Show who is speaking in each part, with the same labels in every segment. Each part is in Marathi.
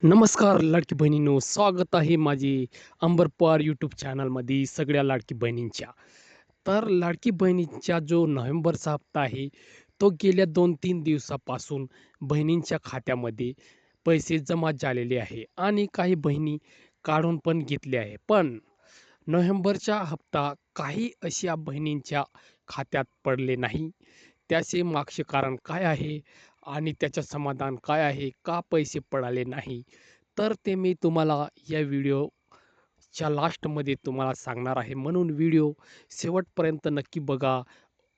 Speaker 1: नमस्कार लाडकी बहिणींनो, स्वागत आहे माझे अंबरपार यूट्यूब चॅनलमध्ये सगळ्या लाडकी बहिणींच्या. तर लाडकी बहिणींचा जो नोव्हेंबरचा हप्ता आहे, तो गेल्या 2-3 दिवसापासून बहिणींच्या खात्यामध्ये पैसे जमा झालेले आहे आणि काही बहिणी काढून पण घेतले आहे. पण नोव्हेंबरचा हप्ता काही अशा बहिणींच्या खात्यात पडले नाही. त्याचे मागचे कारण काय आहे आणि त्याचं समाधान काय आहे? का पैसे पडाले नाही? तर ते मी तुम्हाला या व्हिडिओच्या लास्टमध्ये तुम्हाला सांगणार आहे. म्हणून व्हिडिओ शेवटपर्यंत नक्की बघा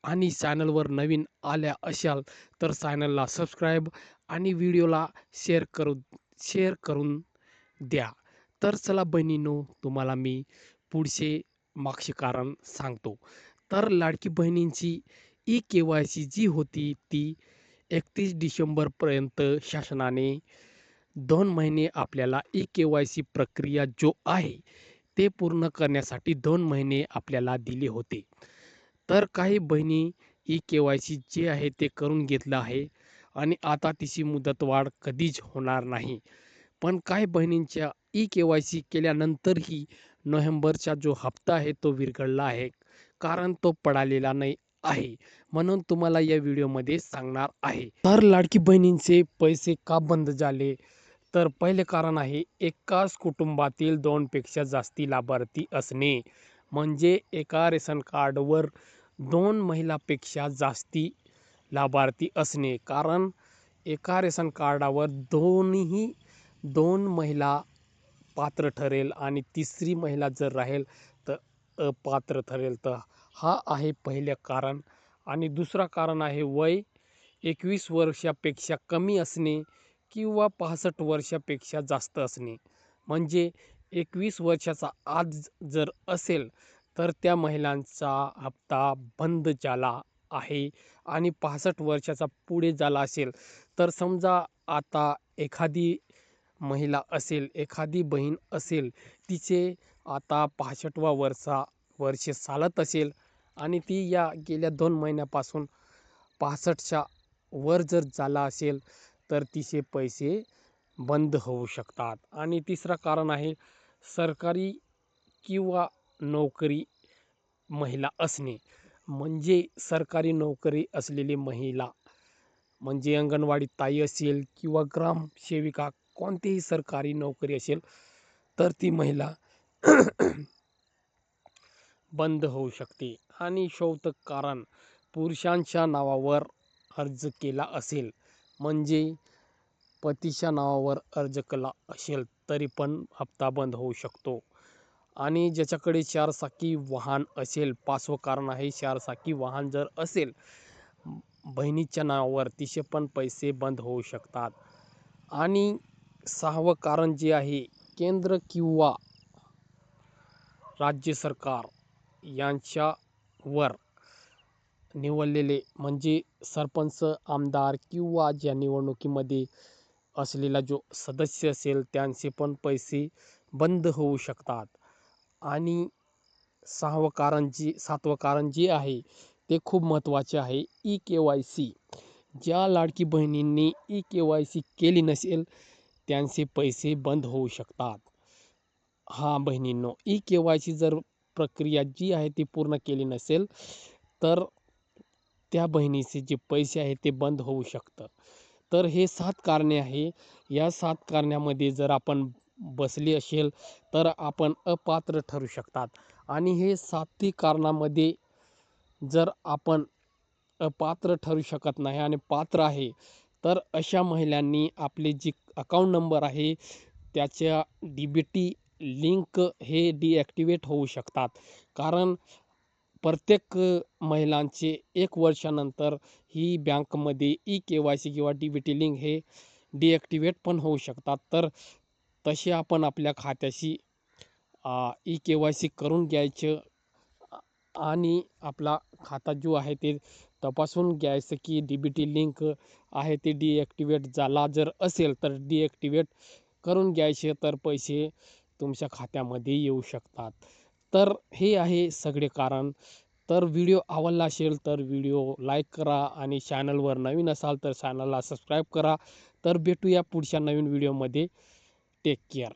Speaker 1: आणि चॅनलवर नवीन आल्या असाल तर चॅनलला सबस्क्राईब आणि व्हिडिओला शेअर करून द्या. तर चला बहिणींनो, तुम्हाला मी पुढचे मागचे कारण सांगतो. तर लाडकी बहिणींची ई-के-वाय-सी जी होती ती 31 डिसेंबरपर्यंत शासनाने 2 महिने आपल्याला ई-के-वाय-सी प्रक्रिया जो आहे, ते पूर्ण करण्यासाठी 2 महिने आपल्याला दिले होते. तर काही बहिणी ई-के-वाय-सी जे आहे ते करून घेतलं आहे आणि आता तिची मुदतवाढ कधीच होणार नाही. पण काही बहिणींच्या ई-के-वाय-सी केल्यानंतरही नोव्हेंबरचा जो हप्ता आहे तो विरघळला आहे. कारण तो पडालेला नाही आहे. म्हणून तुम्हाला या व्हिडिओमध्ये सांगणार आहे. तर लाडकी बहिणींचे पैसे का बंद झाले? तर पहिले कारण आहे एकाच कुटुंबातील 2 पेक्षा जास्ती लाभार्थी असणे. म्हणजे एका रेशन कार्डवर 2 महिलापेक्षा जास्ती लाभार्थी असणे. कारण एका रेशन कार्डावर दोन्ही 2 महिला पात्र ठरेल आणि तिसरी महिला जर राहील तर अपात्र ठरेल. तर हा आहे पहिलं कारण. आणि दुसरं कारण आहे वय 21 वर्षापेक्षा कमी असणे किंवा 65 वर्षापेक्षा जास्त असणे. म्हणजे 21 वर्षाचा आत जर असेल तर त्या महिलांचा हप्ता बंद झाला आहे आणि 65 वर्षाचा पुढे झाला असेल तर समजा आता एखादी महिला असेल, एखादी बहीण असेल, तिचे आता 65वा वर्ष चालत असेल आणि ती या गेल्या 2 महिन्यापासून 65च्या वर जर झाला असेल, तर तिचे पैसे बंद होऊ शकतात. आणि तिसरं कारण आहे सरकारी किंवा नोकरी महिला असणे. म्हणजे सरकारी नोकरी असलेली महिला म्हणजे अंगणवाडी ताई असेल किंवा ग्रामसेविका कोणतीही सरकारी नोकरी असेल, तर ती महिला बंद होऊ शकते. आणि चौथं कारण पुरुषांच्या नावावर अर्ज केला असेल, म्हणजे पतीच्या नावावर अर्ज केला असेल तरी पण हप्ता बंद होऊ शकतो. आणि ज्याच्याकडे 4 चाकी वाहन असेल, 5वं कारण आहे 4 चाकी वाहन जर असेल बहिणीच्या नावावर, तिचे पण पैसे बंद होऊ शकतात. आणि 6वं कारण जे आहे केंद्र किंवा राज्य सरकार यांच्यावर निवडलेले म्हणजे सरपंच, आमदार किंवा ज्या निवडणुकीमध्ये असलेला जो सदस्य असेल त्यांचे पण पैसे बंद होऊ शकतात. आणि 7वं कारण जे आहे ते खूप महत्त्वाचे आहे ई-के-वाय-सी. ज्या लाडकी बहिणींनी ई-के-वाय-सी केली नसेल त्यांचे पैसे बंद होऊ शकतात. हां बहिणींनो, ई-के-वाय-सी जर प्रक्रिया जी आहे ती पूर्ण केली नसेल, तर त्या बहिणीचे जे पैसे आहेत ते बंद होऊ शकतं. तर हे 7 कारणे आहे. या 7 कारणामध्ये जर आपण बसली असेल, तर आपण अपात्र ठरू शकतात. आणि हे 7ही कारणामध्ये जर आपण अपात्र ठरू शकत नाही आणि पात्र आहे, तर अशा महिलांनी आपले जे अकाउंट नंबर आहे त्याच्या डी-बी-टी लिंक हे डिॲक्टिव्हेट होऊ शकतात. कारण प्रत्येक महिलांचे 1 वर्षानंतर ही बँकमध्ये ई-के-वाय-सी किंवा डी-बी-टी लिंक हे डिॲक्टिव्हेट पण होऊ शकतात. तर तसे आपण आपल्या खात्याशी ई-के-वाय-सी करून घ्यायचं आणि आपला खाता जो आहे ते तपासून घ्यायचं की डी-बी-टी लिंक आहे ते डिॲक्टिव्हेट झाला जर असेल तर डिॲक्टिव्हेट करून घ्यायचे, तर पैसे तुमच्या खात्यामध्ये येऊ शकतात. तर हे आहे सगळे कारण. तर व्हिडिओ आवडला असेल तर व्हिडिओ लाईक करा आणि चॅनलवर नवीन असाल तर चॅनलला सबस्क्राईब करा. तर भेटूया पुढच्या नवीन व्हिडिओमध्ये. Take care.